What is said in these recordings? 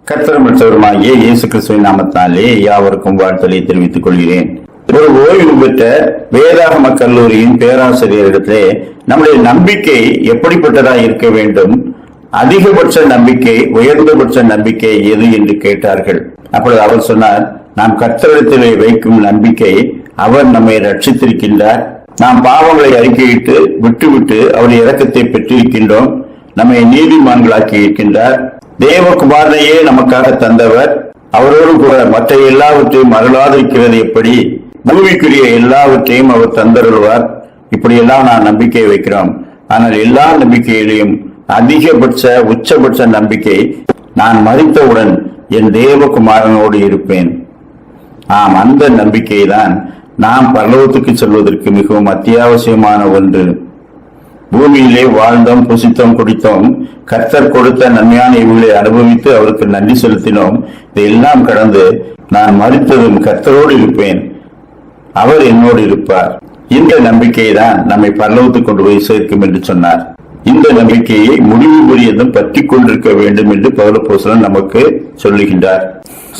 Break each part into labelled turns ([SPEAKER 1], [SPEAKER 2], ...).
[SPEAKER 1] கர்த்தரும் இரட்சகருமாகிய இயேசு கிறிஸ்துவின் நாமத்தினாலே யாவருக்கும் வாழ்த்தலை தெரிவித்துக் கொள்கிறேன். ஒரு ஓய்வு பெற்ற வேதாகம கல்லூரியின் பேராசிரியரிடத்திலே நம்முடைய நம்பிக்கை எப்படிப்பட்டதாக இருக்க வேண்டும், அதிகபட்ச நம்பிக்கை, உயர்ந்தபட்ச நம்பிக்கை எது என்று கேட்டார்கள். அப்பொழுது அவர் சொன்னார், நாம் கர்த்தரிடத்திலே வைக்கும் நம்பிக்கை அவர் நம்மை ரட்சித்திருக்கின்றார், நாம் பாவங்களை அறிக்கையிட்டு விட்டுவிட்டு அவருடைய இரக்கத்தை பெற்றிருக்கின்றோம், நம்மை நீதிமான்களாக்கி இருக்கின்றார், தேவகுமாரனையே நமக்காக தந்தவர், அவரோடு கூட மற்ற எல்லாவற்றையும் அருளாதிருக்கிறது எப்படி, பூமிக்குரிய எல்லாவற்றையும் அவர் தந்தருள்வார். இப்படியெல்லாம் நான் நம்பிக்கை வைக்கிறோம். ஆனால் எல்லா நம்பிக்கையிலையும் அதிகபட்ச உச்சபட்ச நம்பிக்கை, நான் மரித்தவுடன் என் தேவகுமாரனோடு இருப்பேன். அந்த நம்பிக்கை தான் நாம் பரலோகத்துக்கு செல்வதற்கு மிகவும் அத்தியாவசியமான ஒன்று. பூமியிலே வாழ்ந்தோம், புசித்தோம், குடித்தோம், கர்த்தர் கொடுத்த நன்மையான இவர்களை அனுபவித்து அவருக்கு நன்றி செலுத்தினோம். இதையெல்லாம் கடந்து நான் மரித்ததும் கர்த்தரோடு இருப்பேன், அவர் என்னோடு இருப்பார். இந்த நம்பிக்கை தான் நம்மை பரலோகத்துக்கு கொண்டு போய் சேர்க்கும் என்று சொன்னார். இந்த நம்பிக்கையை முடிவு புரியதும் பற்றி கொண்டிருக்க வேண்டும் என்று பவுலப்போஸ்தலன் நமக்கு சொல்லுகின்றார்.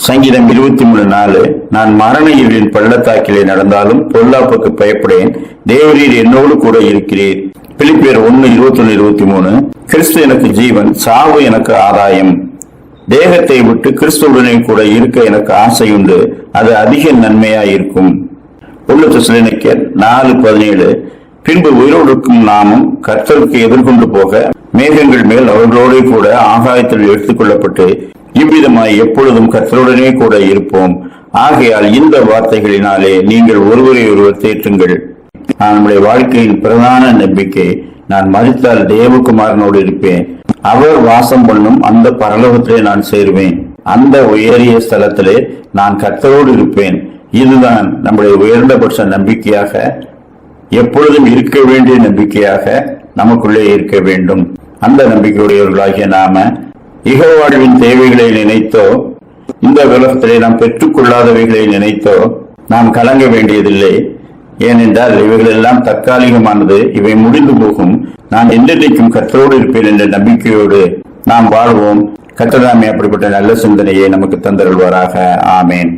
[SPEAKER 1] சங்கீதம் 23:4, நான் மரண இருளின் பள்ளத்தாக்கிலே நடந்தாலும் பொல்லாப்புக்கு பயப்படேன், தேவரீர் என்னோடு கூட இருக்கிறீர். பிலிப்பியர் 1:21-23, கிறிஸ்து எனக்கு ஜீவன், சாவு எனக்கு ஆதாயம். தேகத்தை விட்டு கிறிஸ்துவுடனே கூட இருக்க எனக்கு ஆசையுண்டு, அது அதிக நன்மையாயிருக்கும். 1 தெசலோனிக்கேயர் 4:17, பின்பு உயிரோடுக்கும் நாமும் கர்த்தருக்கு எதிர்கொண்டு போக மேகங்கள் மேல் அவர்களோட கூட ஆகாயத்தில் எடுத்துக் கொள்ளப்பட்டு இவ்விதமாய் எப்பொழுதும் கர்த்தருடனே கூட இருப்போம். ஆகையால் இந்த வார்த்தைகளினாலே நீங்கள் ஒருவரை ஒருவர் தேற்றுங்கள். நம்முடைய வாழ்க்கையின் பிரதான நம்பிக்கை, நான் மரித்தால் தேவகுமாரனோடு இருப்பேன், அவர் வாசம் பண்ணும் அந்த பரலோகத்திலே நான் சேருவேன், அந்த உயரிய ஸ்தலத்திலே நான் கர்த்தரோடு இருப்பேன். இதுதான் நம்முடைய உயர்ந்தபட்ச நம்பிக்கையாக, எப்பொழுதும் இருக்க வேண்டிய நம்பிக்கையாக நமக்குள்ளே இருக்க வேண்டும். அந்த நம்பிக்கையுடையவர்களாகிய நாம இகவாழ்வின் தேவைகளை நினைத்தோ, இந்த உலகத்திலே நாம் பெற்றுக்கொள்ளாதவைகளை நினைத்தோ நாம் கலங்க வேண்டியதில்லை. ஏனென்றால் இவைகள் எல்லாம் தற்காலிகமானது, இவை முடிந்து போகும். நான் என்றைக்கும் கர்த்தரோடு இருப்பேன் என்ற நம்பிக்கையோடு நாம் வாழ்வோம். கர்த்தர் தாமே அப்படிப்பட்ட நல்ல சிந்தனையை நமக்கு தந்தருள்வாராக. ஆமேன்.